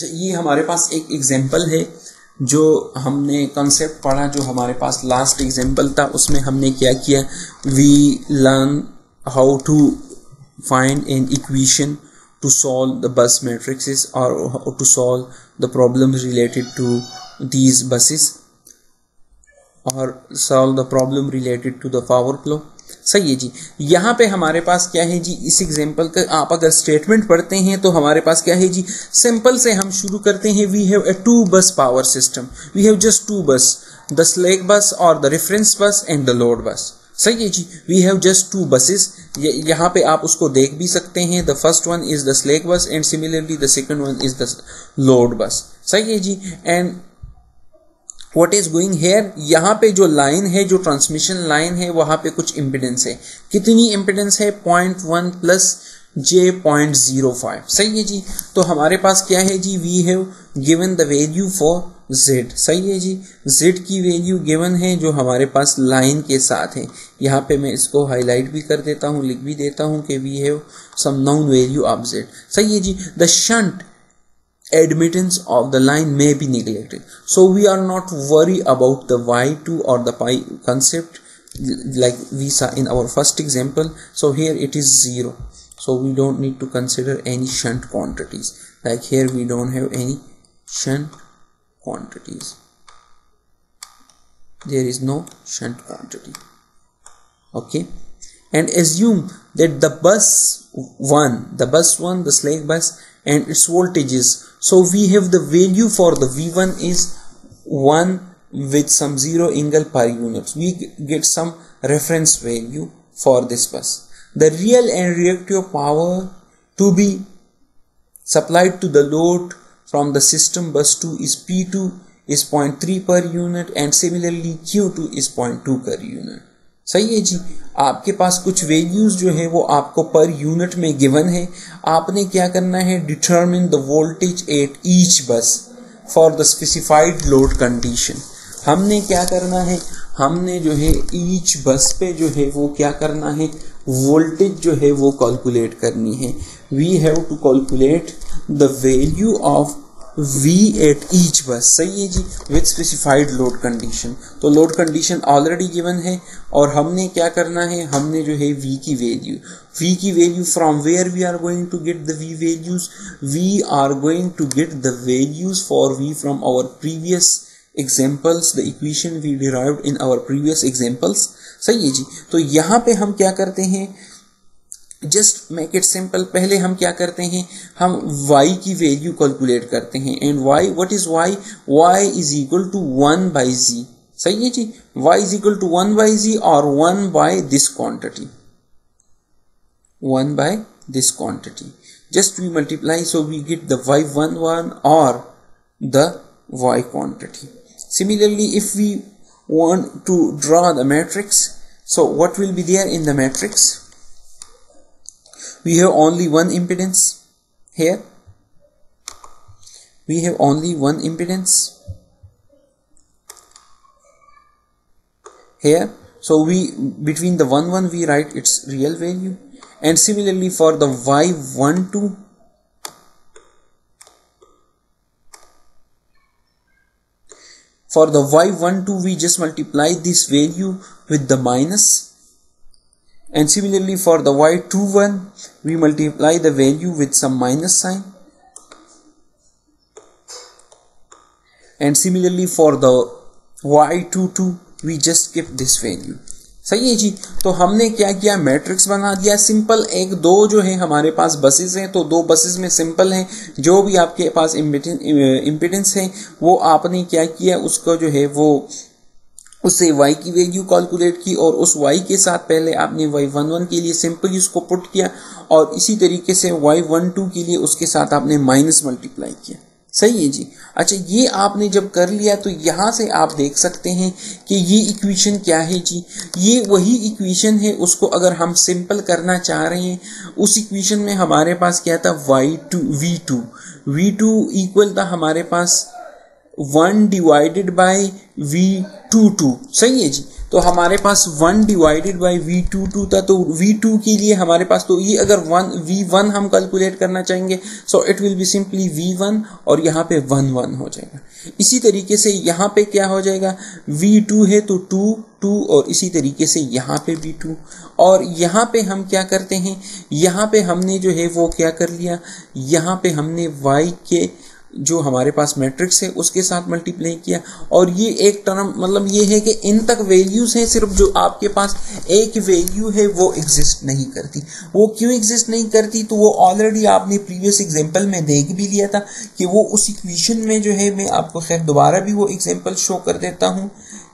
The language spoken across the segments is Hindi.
ये हमारे पास एक एग्जाम्पल है जो हमने कॉन्सेप्ट पढ़ा, जो हमारे पास लास्ट एग्जाम्पल था, उसमें हमने क्या किया, we learn how to find an equation to solve the bus matrices or to solve the problems related to these buses or solve the problem related to the power flow। सही है जी। यहाँ पे हमारे पास क्या है जी, इस एग्जाम्पल का आप अगर स्टेटमेंट पढ़ते हैं तो हमारे पास क्या है जी, सिंपल से हम शुरू करते हैं, we have a 2 bus power system, we have just 2 bus, the slack bus और the reference bus and the load bus. सही है जी, वी हैव जस्ट 2 बसेस। यहाँ पे आप उसको देख भी सकते हैं, the first one is the slack bus and similarly the second one is the load bus. सही है जी। And what is going here, यहाँ पे जो लाइन है, जो ट्रांसमिशन लाइन है, वहां पे कुछ इम्पिडेंस है। कितनी इम्पिडेंस है, 0.1 प्लस j0.05। सही है जी। तो हमारे पास क्या है जी, we have given the value for z। सही है जी, z की वैल्यू गिवन है जो हमारे पास लाइन के साथ है। यहाँ पे मैं इसको हाईलाइट भी कर देता हूँ, लिख भी देता हूँ कि we have some known value of z। सही है जी। The shunt admittance of the line may be neglected, so we are not worry about the y2 or the pi concept like we saw in our first example. So here it is 0, so we don't need to consider any shunt quantities. Like here we don't have any shunt quantities, there is no shunt quantity. Okay, and assume that the bus 1, the slack bus and its voltages, so we have the value for the V1 is 1 with some 0 angle per unit. We get some reference value for this bus. The real and reactive power to be supplied to the load from the system bus 2 is P2 is 0.3 per unit and similarly Q2 is 0.2 per unit। सही है जी। आपके पास कुछ वैल्यूज जो है वो आपको पर यूनिट में गिवन है। आपने क्या करना है, determine the voltage at each bus for the specified load condition. हमने क्या करना है, हमने जो है ईच बस पे जो है वो क्या करना है, वोल्टेज जो है वो कैलकुलेट करनी है। We have to calculate the value of V at each bus। सही है जी, विथ स्पेसिफाइड लोड कंडीशन। तो लोड कंडीशन ऑलरेडी गिवन है और हमने क्या करना है, हमने जो है V की value from where we are going to get the V values, we are going to get the values for V from our previous examples, the equation we derived in our previous examples. सही है जी। तो यहाँ पे हम क्या करते हैं, जस्ट मेक इट सिंपल, पहले हम क्या करते हैं, हम y की वैल्यू कैलकुलेट करते हैं। And y, what is y is equal to 1 by z। सही है जी, y is equal to 1 by z और 1 by this quantity, 1 by this quantity. Just we multiply, so we get the y11 और the y quantity. Similarly, if we want to draw the matrix, so what will be there in the matrix? We have only one impedance here. We have only one impedance here. So we between the 1 we write its real value, and similarly for the y12, for the y12 we just multiply this value with the minus. And similarly for the y21 we multiply the value with some minus sign, and similarly for the y22 we just keep this value। सही है जी। तो हमने क्या किया, मैट्रिक्स बना दिया सिंपल। एक दो जो है हमारे पास बसेस हैं, तो 2 बसेस में सिंपल है, जो भी आपके पास इम्पिडेंस है वो आपने क्या किया, उसको जो है वो उससे y की वैल्यू कैलकुलेट की और उस y के साथ पहले आपने y11 के लिए सिंपली उसको पुट किया और इसी तरीके से y12 के लिए उसके साथ आपने माइनस मल्टीप्लाई किया। सही है जी। अच्छा, ये आपने जब कर लिया तो यहाँ से आप देख सकते हैं कि ये इक्वेशन क्या है जी, ये वही इक्वेशन है। उसको अगर हम सिंपल करना चाह रहे हैं, उस इक्वेशन में हमारे पास क्या था, V2 इक्वल था हमारे पास 1 डिवाइडेड बाय V22। सही है जी। तो हमारे पास 1 डिवाइडेड बाई V22 था, तो V2 के लिए हमारे पास, तो ये अगर V1 हम कैलकुलेट करना चाहेंगे so it will be simply V1 और यहाँ पे 1 1 हो जाएगा। इसी तरीके से यहाँ पे क्या हो जाएगा, V2 है तो 2 2 और इसी तरीके से यहाँ पे भी 2। और यहाँ पे हम क्या करते हैं, यहाँ पे हमने जो है वो क्या कर लिया, यहाँ पे हमने y के जो हमारे पास मैट्रिक्स है उसके साथ मल्टीप्लाई किया। और ये एक टर्म मतलब ये है कि इन तक वैल्यूज हैं, सिर्फ जो आपके पास एक वैल्यू है वो एग्जिस्ट नहीं करती। वो क्यों एग्जिस्ट नहीं करती, तो वो ऑलरेडी आपने प्रीवियस एग्जांपल में देख भी लिया था कि वो उस इक्वेशन में जो है, मैं आपको खैर दोबारा भी वो एग्जांपल शो कर देता हूँ।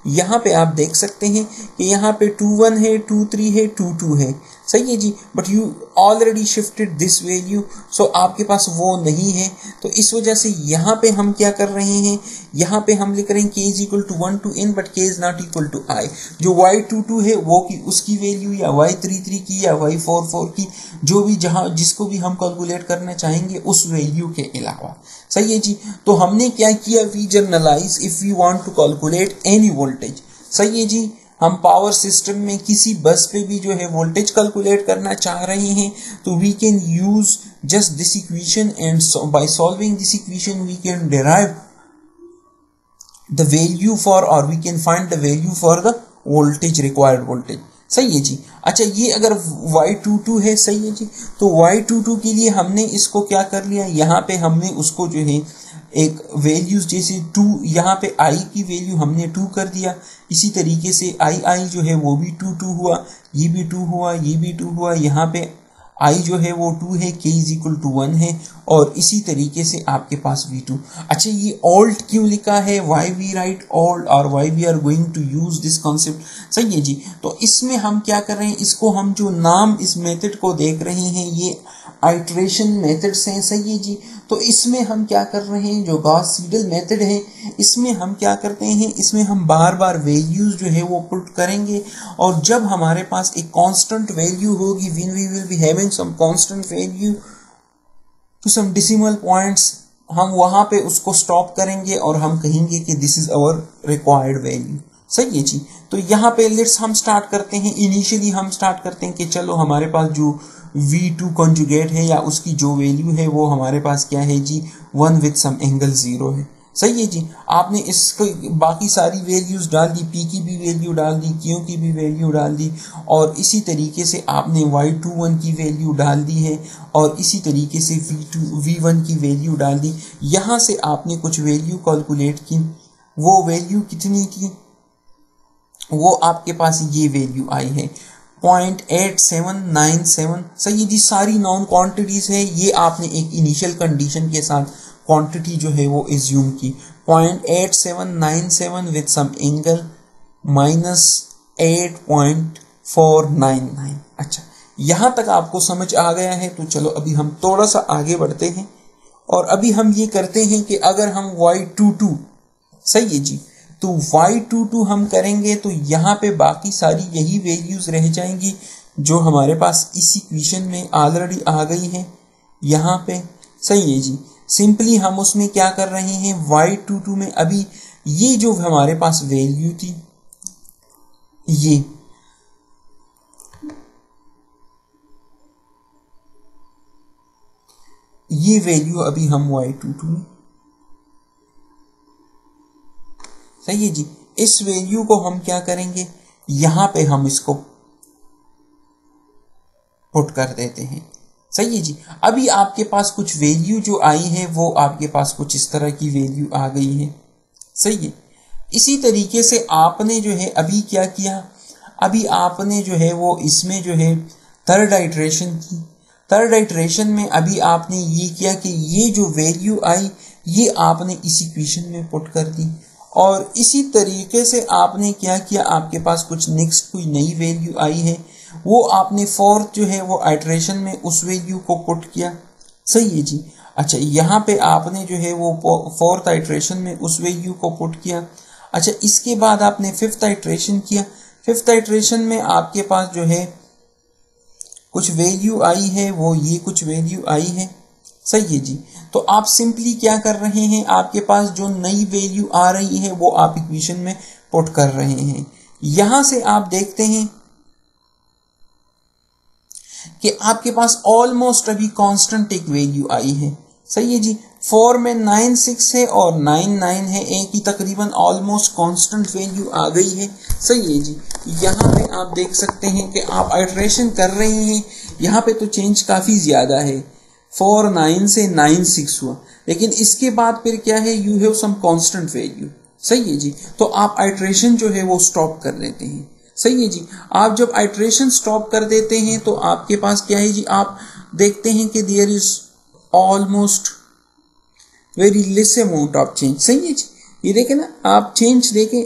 यहाँ पे आप देख सकते हैं कि यहाँ पे 2 1 है, 2 3 है, 2 2 है, सही है जी, but you already shifted this value, so आपके पास वो नहीं है। तो इस वजह से यहाँ पे हम क्या कर रहे हैं, यहाँ पे हम लिख रहे हैं k is equal to 1 to n but k is not equal to i। जो y22 है वो की उसकी वैल्यू या y33 की या y44 की, जो भी जहाँ जिसको भी हम कैलकुलेट करना चाहेंगे उस वैल्यू के अलावा, सही है जी। तो हमने क्या किया, we generalize if we want to calculate any voltage, सही है जी। हम पावर सिस्टम में किसी बस पे भी जो है वोल्टेज कैलकुलेट करना चाह रहे हैं तो we can use just this equation and by solving this equation we can derive the value for और we can find the value for the voltage, required voltage, सही है जी। अच्छा, ये अगर y22 है, सही है जी, तो y22 के लिए हमने इसको क्या कर लिया, यहाँ पे हमने उसको जो है एक वैल्यूज जैसे 2, यहाँ पे i की वैल्यू हमने 2 कर दिया। इसी तरीके से i जो है वो भी 2 2 हुआ, ये भी 2 हुआ, ये भी 2 हुआ, यहाँ पे i जो है वो 2 है, k इज इक्वल टू 1 है, और इसी तरीके से आपके पास v2। अच्छा, ये ऑल्ट क्यों लिखा है, why we write alt और why we are going to use this concept, सही है जी। तो इसमें हम क्या कर रहे हैं, इसको हम जो नाम इस मेथड को देख रहे हैं ये आइट्रेशन मेथड्स हैं, सही है जी। तो इसमें हम क्या कर रहे हैं, जो गॉस सीडल मेथड है इसमें हम क्या करते हैं, इसमें हम बार बार वैल्यूज जो है वो पुट करेंगे, और जब हमारे पास एक कांस्टेंट वैल्यू होगी, when we will be having some constant value to some decimal points, हम वहां पे उसको स्टॉप करेंगे और हम कहेंगे कि this is our required value, सही है जी। तो यहाँ पे लेट्स हम स्टार्ट करते हैं, इनिशियली हम स्टार्ट करते हैं कि चलो हमारे पास जो V2 कॉन्जुगेट है या उसकी जो वैल्यू है वो हमारे पास क्या है जी, 1 विद सम एंगल 0 है, सही है जी। आपने इसको बाकी सारी वैल्यूज डाल दी, P की भी वैल्यू डाल दी, Q की भी वैल्यू डाल दी, और इसी तरीके से आपने y21 की वैल्यू डाल दी है, और इसी तरीके से V1 की वैल्यू डाल दी। यहाँ से आपने कुछ वैल्यू कैलकुलेट की, वो वैल्यू कितनी की, वो आपके पास ये वैल्यू आई है 0.8797, सही जी। सारी नॉन क्वांटिटीज है, ये आपने एक इनिशियल कंडीशन के साथ क्वांटिटी जो है वो एज्यूम की 0.8797 विद सम एंगल -8.499। अच्छा, यहाँ तक आपको समझ आ गया है, तो चलो अभी हम थोड़ा सा आगे बढ़ते हैं, और अभी हम ये करते हैं कि अगर हम y22, सही है जी, तो y22 हम करेंगे तो यहाँ पे बाकी सारी यही वैल्यूज रह जाएंगी जो हमारे पास इस इक्वेशन में ऑलरेडी आ गई है यहाँ पे, सही है जी। सिंपली हम उसमें क्या कर रहे हैं, y22 में अभी ये जो हमारे पास वैल्यू थी, ये वैल्यू अभी हम y22 में, सही है जी, इस वैल्यू को हम क्या करेंगे, यहां पे हम इसको पुट कर देते हैं, सही है जी। अभी आपके पास कुछ वैल्यू जो आई है वो आपके पास कुछ इस तरह की वैल्यू आ गई है, सही है। इसी तरीके से आपने जो है अभी क्या किया, अभी आपने जो है वो इसमें जो है थर्ड आइट्रेशन की। थर्ड आइट्रेशन में अभी आपने ये किया कि ये जो वैल्यू आई ये आपने इस इक्वेशन में पुट कर दी, और इसी तरीके से आपने क्या किया, आपके पास कुछ नेक्स्ट कोई नई वैल्यू आई है, वो आपने फोर्थ जो है वो आइट्रेशन में उस वैल्यू को पुट किया, सही है जी। अच्छा, यहाँ पे आपने जो है वो फोर्थ आइट्रेशन में उस वैल्यू को पुट किया। अच्छा, इसके बाद आपने फिफ्थ आइट्रेशन किया। फिफ्थ आइट्रेशन में आपके पास जो है कुछ वैल्यू आई है, वो ये कुछ वैल्यू आई है, सही है जी। तो आप सिंपली क्या कर रहे हैं, आपके पास जो नई वैल्यू आ रही है वो आप इक्वेशन में पुट कर रहे हैं। यहां से आप देखते हैं कि आपके पास ऑलमोस्ट अभी कांस्टेंट एक वैल्यू आई है, सही है जी। 4 में 9 6 है और 9 9 है, एक ही तकरीबन ऑलमोस्ट कांस्टेंट वैल्यू आ गई है, सही है जी। यहाँ पे आप देख सकते हैं कि आप आइट्रेशन कर रहे हैं, यहाँ पे तो चेंज काफ़ी ज़्यादा है, 4 9 से 9 6 हुआ, लेकिन इसके बाद फिर क्या है, you have some constant value, सही है जी। तो आप आइट्रेशन जो है वो स्टॉप कर लेते हैं, सही है जी। आप जब आइट्रेशन स्टॉप कर देते हैं तो आपके पास क्या है जी, आप देखते हैं कि there is almost very less amount of change, सही है जी। ये देखें ना, आप चेंज देखें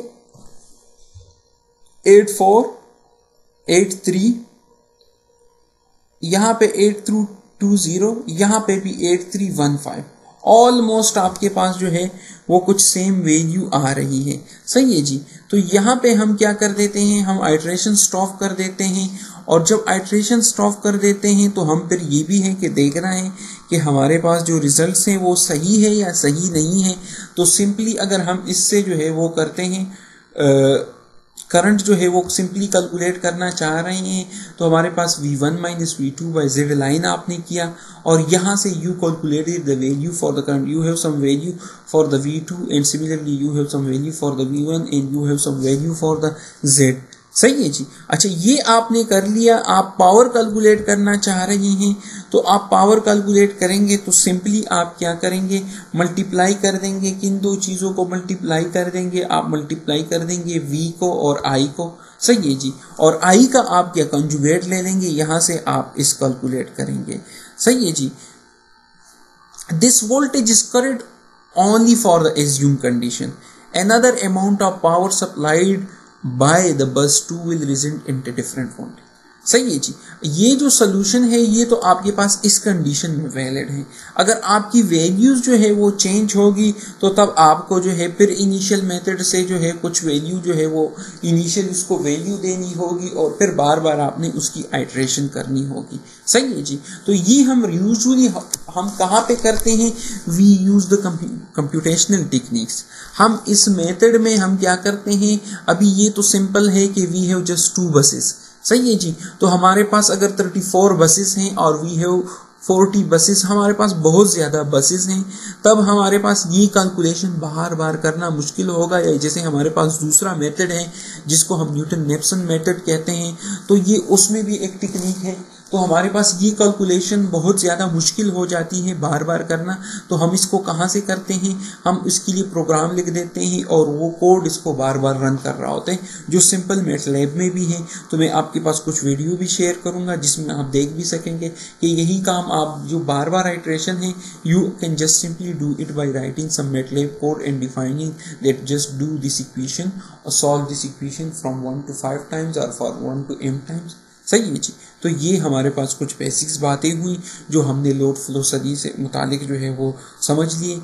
8 4 8 3, यहां पे 8 थ्रू 2 0, यहां पे भी 8 3 1 5, ऑलमोस्ट आपके पास जो है वो कुछ सेम वैल्यू आ रही है, सही है जी। तो यहाँ पे हम क्या कर देते हैं, हम आइट्रेशन स्टॉप कर देते हैं, और जब आइट्रेशन स्टॉप कर देते हैं तो हम फिर ये भी है कि देखना है कि हमारे पास जो रिजल्ट्स हैं वो सही है या सही नहीं है। तो सिंपली अगर हम इससे जो है वो करते हैं, करंट जो है वो सिंपली कैलकुलेट करना चाह रहे हैं, तो हमारे पास V1 minus V2 by Z line आपने किया, और यहाँ से you calculated the value for the current, you have some value for the V2 and similarly you have some value for the V1 and you have some value for the Z, सही है जी। अच्छा, ये आपने कर लिया। आप पावर कैलकुलेट करना चाह रहे हैं, तो आप पावर कैलकुलेट करेंगे तो सिंपली आप क्या करेंगे, मल्टीप्लाई कर देंगे, किन दो चीज़ों को मल्टीप्लाई कर देंगे, आप मल्टीप्लाई कर देंगे V को और I को, सही है जी। और I का आप क्या कंजुगेट ले लेंगे, यहाँ से आप इस कैलकुलेट करेंगे, सही है जी। This voltage is correct only for the assumed condition. Another amount of power supplied by the bus 2 will result into different voltage. सही है जी। ये जो सोल्यूशन है ये तो आपके पास इस कंडीशन में वैलिड है। अगर आपकी वैल्यूज जो है वो चेंज होगी तो तब आपको जो है फिर इनिशियल मेथड से जो है कुछ वैल्यू जो है वो इनिशियल उसको वैल्यू देनी होगी, और फिर बार बार आपने उसकी आइट्रेशन करनी होगी, सही है जी। तो ये हम यूजुअली हम कहाँ पे करते हैं, we use the computational techniques. हम इस मेथड में हम क्या करते हैं, अभी ये तो सिंपल है कि वी हैव जस्ट 2 बसेस, सही है जी। तो हमारे पास अगर 34 बसेस हैं और वी हैव 40 बसेस, हमारे पास बहुत ज़्यादा बसेस हैं, तब हमारे पास ये कैलकुलेशन बार बार करना मुश्किल होगा। या जैसे हमारे पास दूसरा मेथड है जिसको हम न्यूटन नेप्सन मेथड कहते हैं, तो ये उसमें भी एक टेक्निक है, तो हमारे पास ये कैलकुलेशन बहुत ज़्यादा मुश्किल हो जाती है बार बार करना। तो हम इसको कहाँ से करते हैं, हम इसके लिए प्रोग्राम लिख देते हैं और वो कोड इसको बार बार रन कर रहा होता है, जो सिंपल मैटलैब में भी है। तो मैं आपके पास कुछ वीडियो भी शेयर करूँगा जिसमें आप देख भी सकेंगे कि यही काम आप जो बार बार आइट्रेशन है, you can just simply do it by writing some MATLAB code and defining that just do this equation और solve this equation from 1 to 5 times और फॉर 1 to m टाइम्स, सही है जी। तो ये हमारे पास कुछ बेसिक्स बातें हुई जो हमने लोड फ्लो स्टडी से मुतालिक जो है वो समझ लिए।